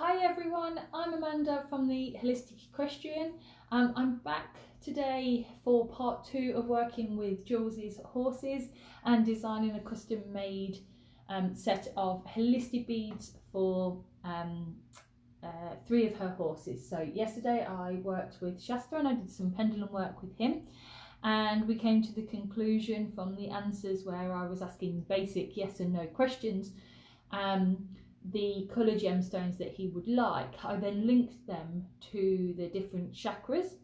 Hi everyone, I'm Amanda from the Holistic Equestrian. I'm back today for part 2 of working with Jules's horses and designing a custom made set of WholistiBEADS for 3 of her horses. So yesterday I worked with Shasta and I did some pendulum work with him, and we came to the conclusion from the answers where I was asking basic yes and no questions, the colour gemstones that he would like. I then linked them to the different chakras.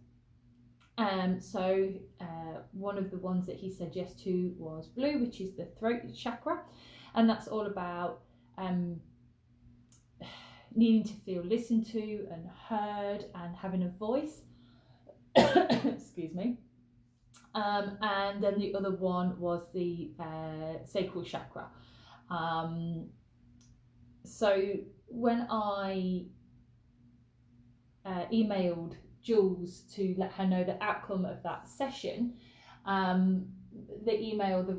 One of the ones that he said yes to was blue, which is the throat chakra, and that's all about needing to feel listened to and heard and having a voice. Excuse me. And then the other one was the sacral chakra. So when I emailed Jules to let her know the outcome of that session, the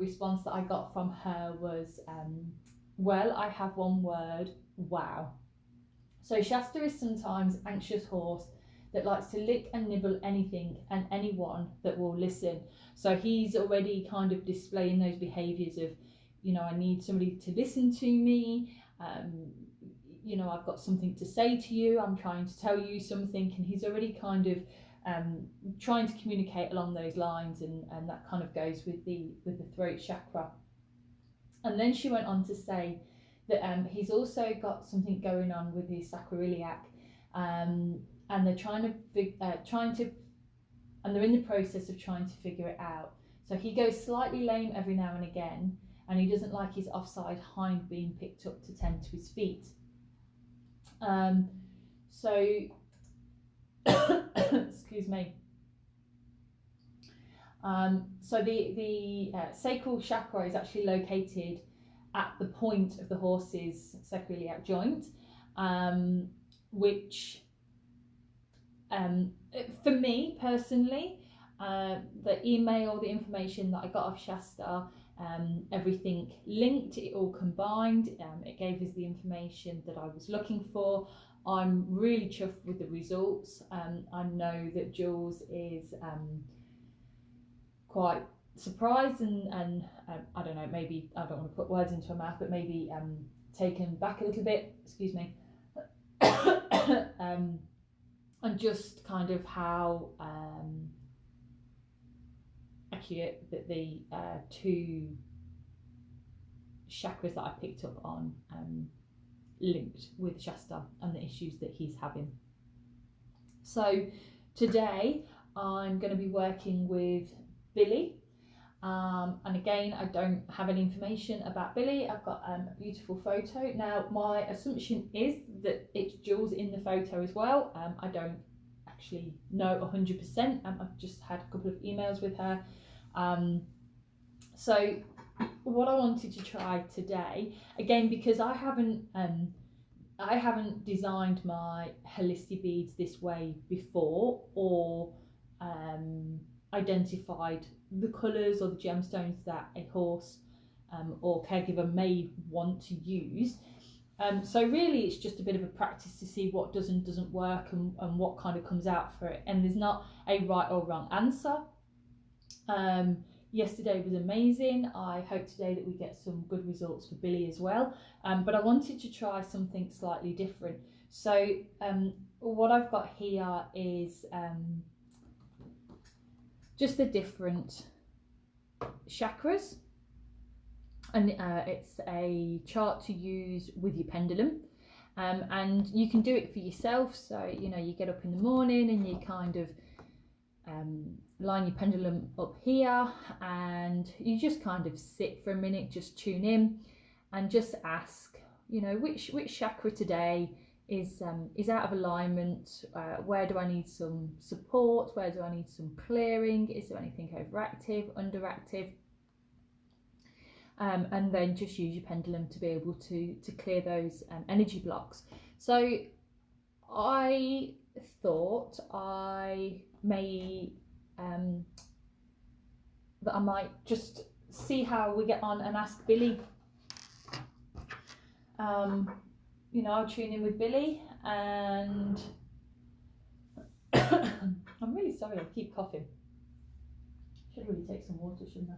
response that I got from her was, well, I have one word, wow. So Shasta is sometimes anxious horse that likes to lick and nibble anything and anyone that will listen. So he's already kind of displaying those behaviours of, I need somebody to listen to me. I've got something to say to you, I'm trying to tell you something, and he's already kind of trying to communicate along those lines, and that kind of goes with the throat chakra. And then she went on to say that he's also got something going on with his sacroiliac, and they're and they're in the process of trying to figure it out. So he goes slightly lame every now and again, and he doesn't like his offside hind being picked up to tend to his feet. Excuse me. So the sacral chakra is actually located at the point of the horse's sacroiliac joint, which for me personally, the information that I got off Shasta, everything linked, it all combined, it gave us the information that I was looking for. I'm really chuffed with the results. I know that Jules is quite surprised and I don't know, maybe, I don't want to put words into her mouth, but maybe taken back a little bit, excuse me, and just kind of how accurate that the 2 chakras that I picked up on linked with Shasta and the issues that he's having. So today I'm going to be working with Billy, and again, I don't have any information about Billy. I've got a beautiful photo. Now my assumption is that it's Jules in the photo as well. I don't actually know 100%. I've just had a couple of emails with her. So what I wanted to try today, again, because I haven't designed my WholistiBEADS this way before, or identified the colours or the gemstones that a horse or caregiver may want to use. So really it's just a bit of a practice to see what does and doesn't work, and what kind of comes out for it. And there's not a right or wrong answer. Yesterday was amazing. I hope today that we get some good results for Billy as well. But I wanted to try something slightly different. So what I've got here is just the different chakras, and it's a chart to use with your pendulum, and you can do it for yourself. So you get up in the morning and you kind of line your pendulum up here, and you just kind of sit for a minute, just tune in and just ask, which chakra today is out of alignment, where do I need some support, where do I need some clearing, is there anything overactive, underactive, and then just use your pendulum to be able to clear those energy blocks. So I thought I may that I might just see how we get on and ask Billy you know, I'll tune in with Billy, and I'm really sorry, I keep coughing. Should really take some water, shouldn't I?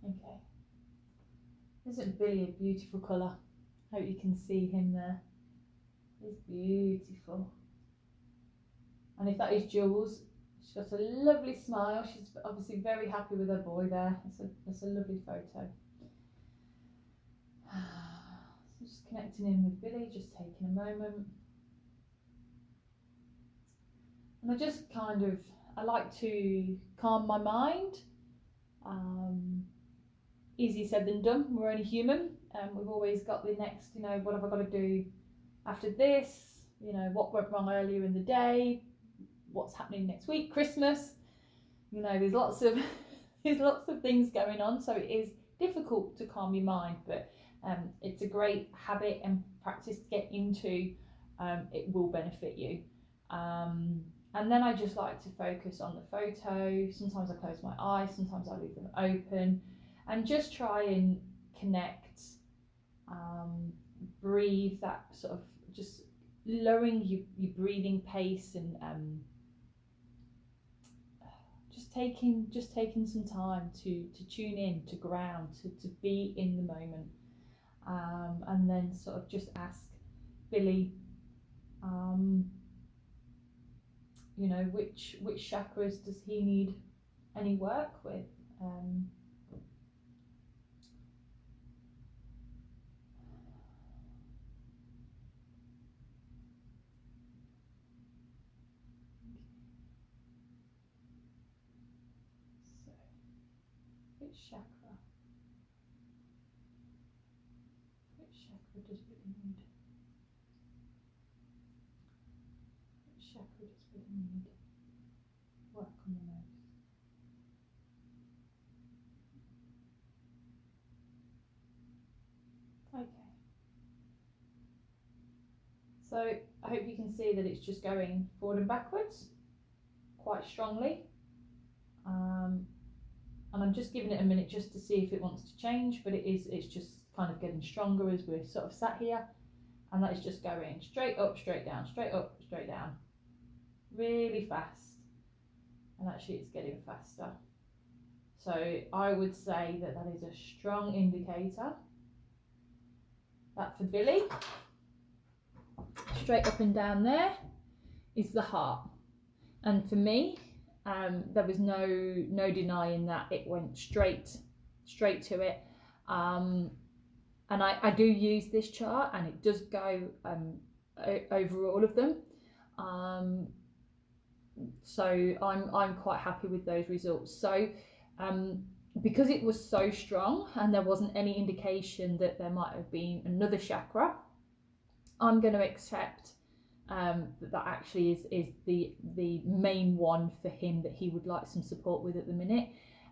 Okay. Isn't Billy a beautiful colour? Hope you can see him there. He's beautiful. And if that is Jules, she's got a lovely smile. She's obviously very happy with her boy there. It's a lovely photo. So just connecting in with Billy, just taking a moment. And I just kind of, I like to calm my mind. Easier said than done. We're only human. We've always got the next, you know, what have I got to do after this? You know, what went wrong earlier in the day? What's happening next week? Christmas. You know, there's lots of things going on. So it is difficult to calm your mind, but it's a great habit and practice to get into. It will benefit you. And then I just like to focus on the photo. Sometimes I close my eyes, sometimes I leave them open, and just try and connect, breathe, that sort of just lowering your breathing pace, and just taking some time to tune in, to ground, to be in the moment, and then sort of just ask Billy, you know, which chakras does he need any work with? So, which chakra? Which chakra does Billy need? Which chakra does Billy need work on the most? Okay. So I hope you can see that it's just going forward and backwards quite strongly. And I'm just giving it a minute just to see if it wants to change, but it's just kind of getting stronger as we're sort of sat here. And that is just going straight up, straight down, straight up, straight down. Really fast. And actually it's getting faster. So I would say that is a strong indicator that for Billy, straight up and down there is the heart. And for me, there was no denying that it went straight to it. And I do use this chart, and it does go over all of them. So I'm quite happy with those results. So because it was so strong and there wasn't any indication that there might have been another chakra, I'm going to accept that actually is the main one for him that he would like some support with at the minute.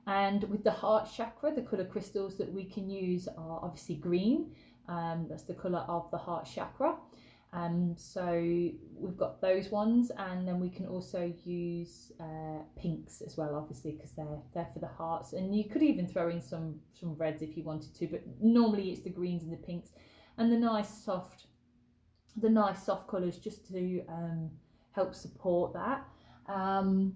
And with the heart chakra, the colour crystals that we can use are obviously green. That's the colour of the heart chakra. So we've got those ones, and then we can also use pinks as well, obviously, because they're for the hearts. And you could even throw in some reds if you wanted to, but normally it's the greens and the pinks, and the nice soft colours just to help support that. And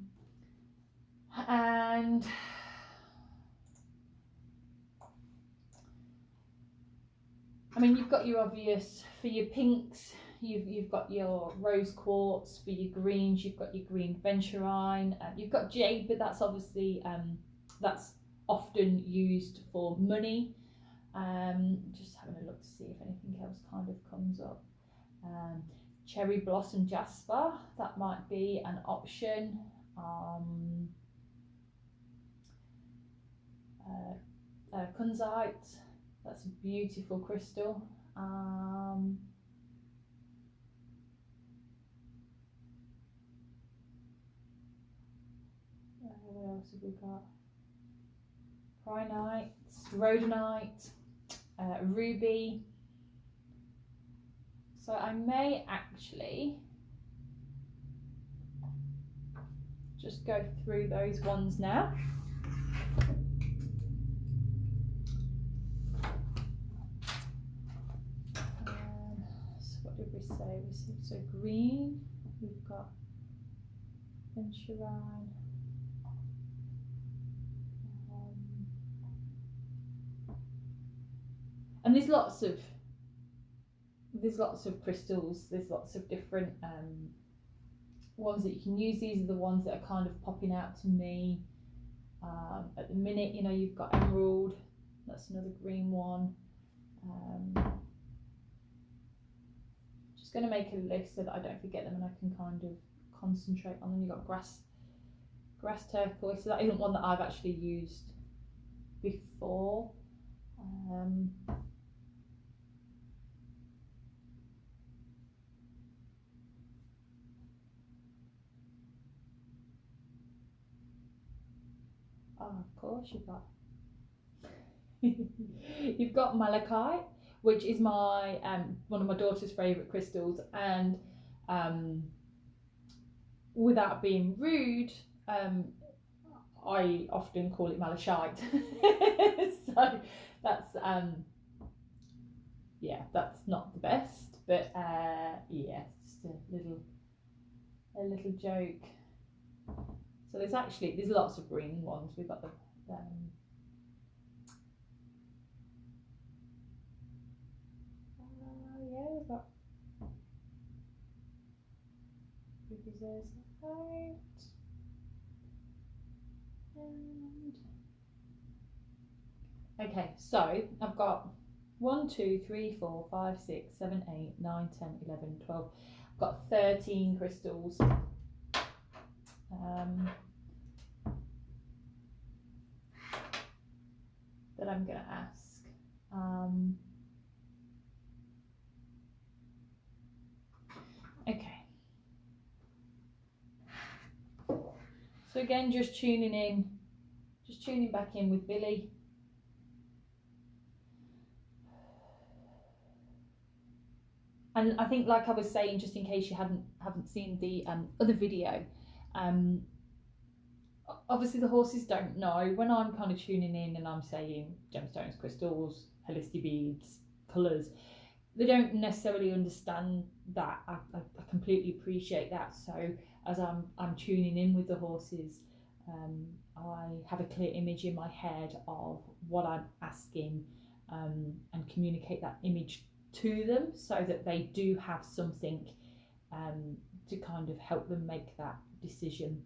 I mean, you've got your obvious, for your pinks, you've got your rose quartz. For your greens, you've got your green venturine. You've got jade, but that's obviously that's often used for money. Just having a look to see if anything else kind of comes up. Cherry blossom jasper, that might be an option. Kunzite, that's a beautiful crystal. What else have we got? Prinite, rhodonite, ruby. So I may actually just go through those ones now. So green, we've got venturine. And there's lots of crystals. There's lots of different ones that you can use. These are the ones that are kind of popping out to me at the minute. You know, you've got emerald. That's another green one. Just going to make a list so that I don't forget them and I can kind of concentrate on them. You've got grass turquoise. So that isn't one that I've actually used before. Oh, of course you've got malachite, which is my one of my daughter's favourite crystals, and without being rude, I often call it malachite. So that's yeah, that's not the best, but yeah, it's just a little joke. So there's lots of green ones. We've got the yeah, we've got rubies out, and okay, so I've got 1, 2, 3, 4, 5, 6, 7, 8, 9, 10, 11, 12. I've got 13 crystals. That I'm going to ask. Okay. So again, just tuning back in with Billy. And I think, like I was saying, just in case you haven't seen the other video, obviously the horses don't know when I'm kind of tuning in and I'm saying gemstones, crystals, WholistiBEADS, colours. They don't necessarily understand that. I completely appreciate that. So as I'm tuning in with the horses, I have a clear image in my head of what I'm asking, and communicate that image to them so that they do have something to kind of help them make that decision.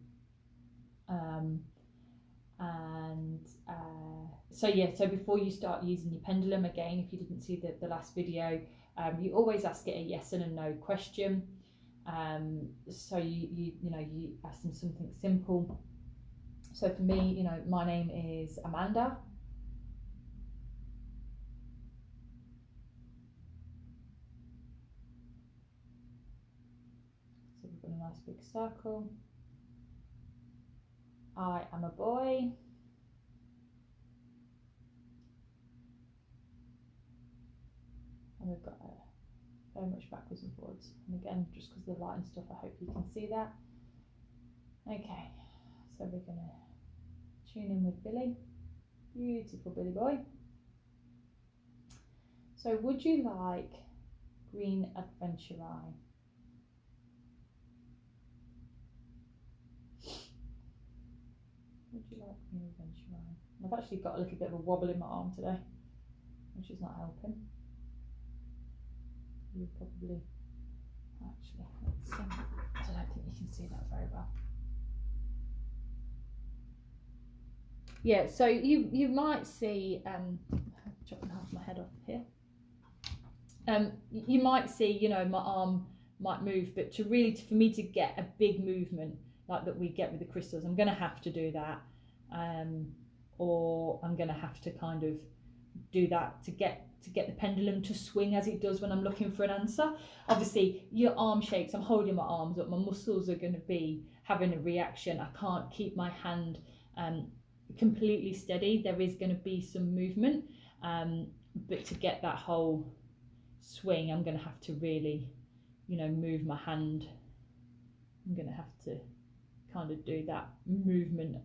So yeah, so before you start using your pendulum, again, if you didn't see the last video, you always ask it a yes and a no question. So you ask them something simple. So for me, my name is Amanda. So we've got a nice big circle. I am a boy. And we've got very much backwards and forwards. And again, just because of the light and stuff, I hope you can see that. Okay, so we're going to tune in with Billy. Beautiful Billy boy. So would you like green adventurine? Would you like green adventurine? I've actually got a little bit of a wobble in my arm today, which is not helping. You probably actually, I don't think you can see that very well. Yeah, so you might see chopping half my head off here. You might see, my arm might move, but for me to get a big movement like that we get with the crystals, I'm going to have to do that, or I'm going to have to kind of do that to get the pendulum to swing as it does when I'm looking for an answer. Obviously, your arm shakes. I'm holding my arms up. My muscles are going to be having a reaction. I can't keep my hand completely steady. There is going to be some movement, but to get that whole swing, I'm going to have to really, move my hand. I'm going to have to kind of do that movement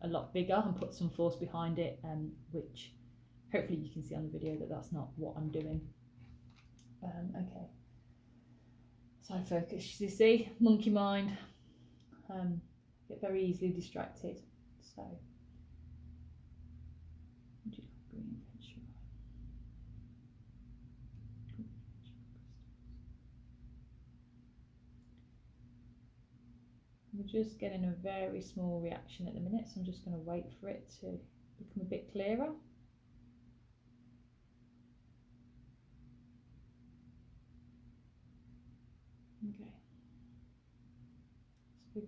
a lot bigger and put some force behind it, which hopefully you can see on the video that that's not what I'm doing. Okay, So focus, you see, monkey mind, get very easily distracted. So, would you like green adventure? We're just getting a very small reaction at the minute, so I'm just going to wait for it to become a bit clearer. Okay. So we're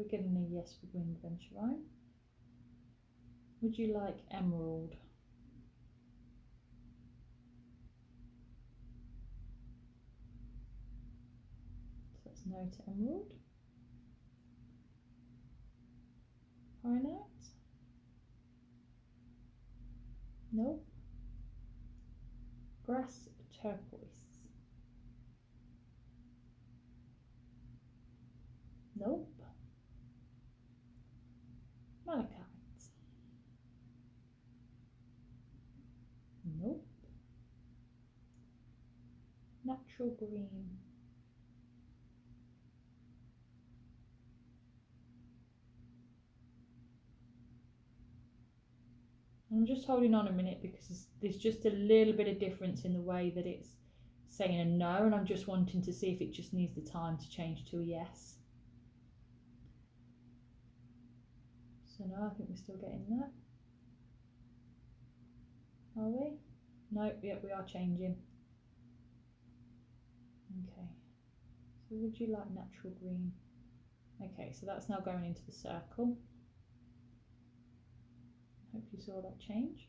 getting a yes for green adventure, right? Would you like emerald? So that's no to emerald. Pyrite? Nope. Grass turquoise? Nope. Malachite? Nope. Natural green? I'm just holding on a minute because there's just a little bit of difference in the way that it's saying a no, and I'm just wanting to see if it just needs the time to change to a yes. So no, I think we're still getting that. Are we? No, yep, we are changing. Okay, so would you like natural green? Okay, so that's now going into the circle. Hope you saw that change.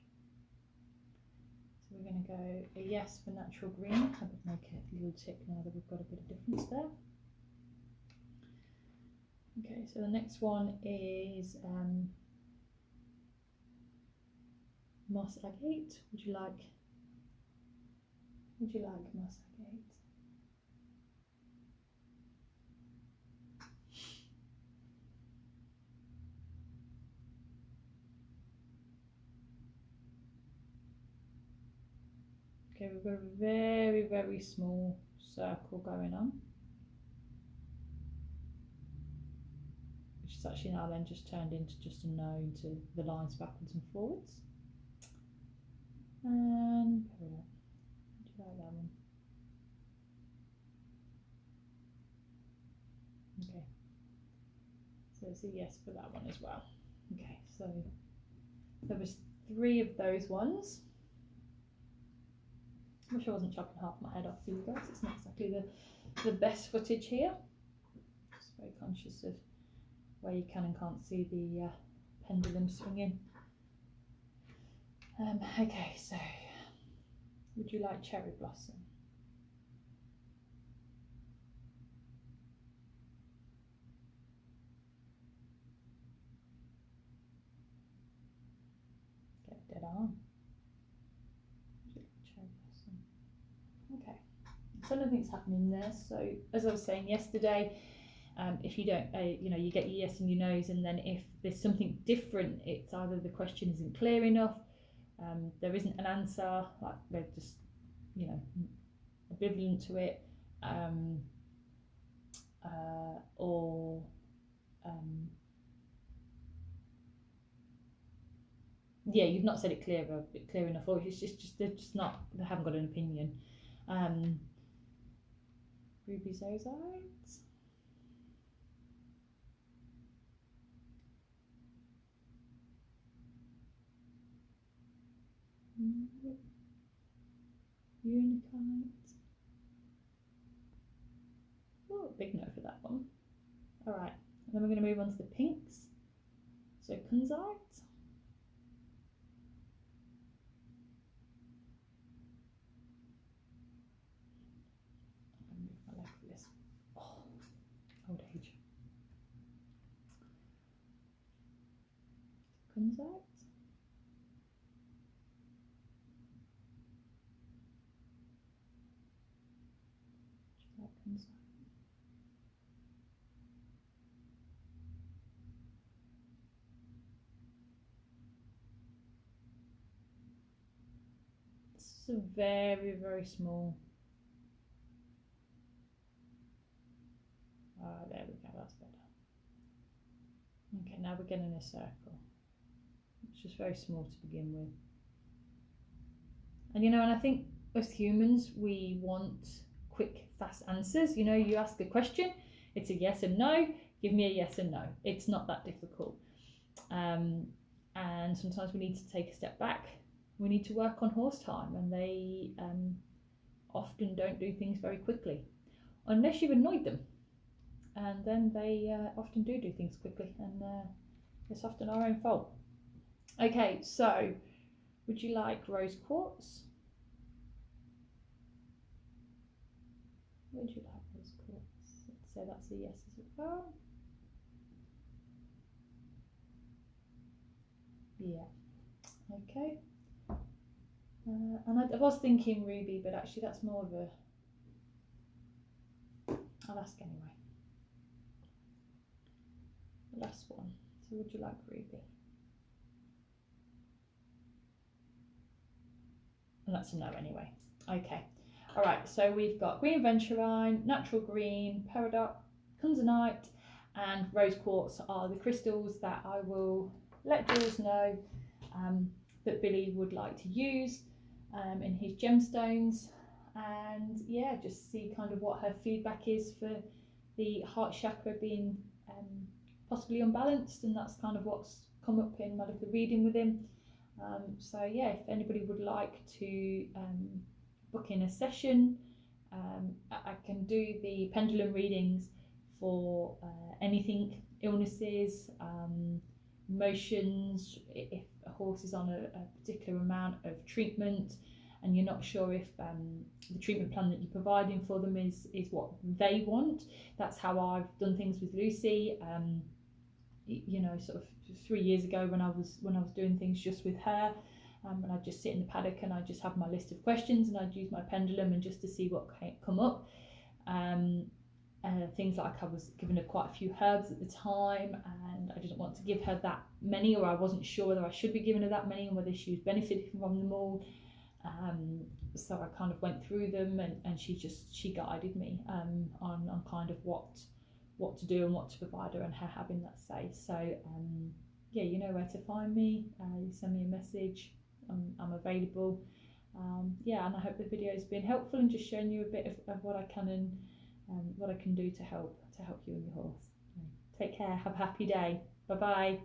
So we're going to go a yes for natural green. I would make a little tick now that we've got a bit of difference there. Okay, so the next one is moss agate. Would you like moss agate? Okay, we've got a very, very small circle going on, which is actually now then just turned into just a no into the lines backwards and forwards. And would you like that one? Okay, so it's a yes for that one as well. Okay, so there was 3 of those ones. I wish I wasn't chopping half my head off for you guys. It's not exactly the best footage here. Just very conscious of where you can and can't see the pendulum swinging. Okay, so would you like cherry blossom? Get dead on. Would you like cherry blossom? Okay, so nothing's happening there. So as I was saying yesterday, if you don't, you get your yes and your no's, and then if there's something different, it's either the question isn't clear enough, there isn't an answer, like they're just, ambivalent to it, or you've not said it clear enough, or it's just they're just not, they haven't got an opinion. Ruby zozites. Unicite. Oh, big no for that one. Alright, and then we're going to move on to the pinks. So kunzite. I'm going to move my leg for this. Oh, old age. Kunzite. That kunzite. This is a very, very small Okay, now we're getting a circle. It's just very small to begin with. And and I think as humans, we want quick, fast answers. You ask a question, it's a yes and no, give me a yes and no. It's not that difficult. And sometimes we need to take a step back. We need to work on horse time, and they often don't do things very quickly, unless you've annoyed them. And then they often do things quickly, and it's often our own fault. Okay, so would you like rose quartz? Would you like rose quartz? Let's say that's a yes as well. Yeah. Okay. And I was thinking ruby, but actually that's more of a... I'll ask anyway. The last one. So would you like ruby? And that's a no anyway. Okay. All right, so we've got green aventurine, natural green, peridot, kunzanite, and rose quartz are the crystals that I will let Jules know that Billy would like to use in his gemstones. And yeah, just see kind of what her feedback is for the heart chakra being possibly unbalanced, and that's kind of what's come up in my little reading with him. So yeah, if anybody would like to book in a session, I can do the pendulum readings for anything, illnesses, emotions, if a horse is on a particular amount of treatment and you're not sure if the treatment plan that you're providing for them is what they want. That's how I've done things with Lucy. Sort of 3 years ago when I was doing things just with her, and I'd just sit in the paddock and I'd just have my list of questions and I'd use my pendulum and just to see what come up. Things like I was giving her quite a few herbs at the time, and I didn't want to give her that many, or I wasn't sure whether I should be giving her that many and whether she was benefiting from them all. So I kind of went through them, and she guided me on kind of what to do and what to provide her, and her having that say. So yeah, you know where to find me. You send me a message. I'm available. Yeah, and I hope the video has been helpful and just showing you a bit of what I can and what I can do to help you and your horse. Take care. Have a happy day. Bye bye.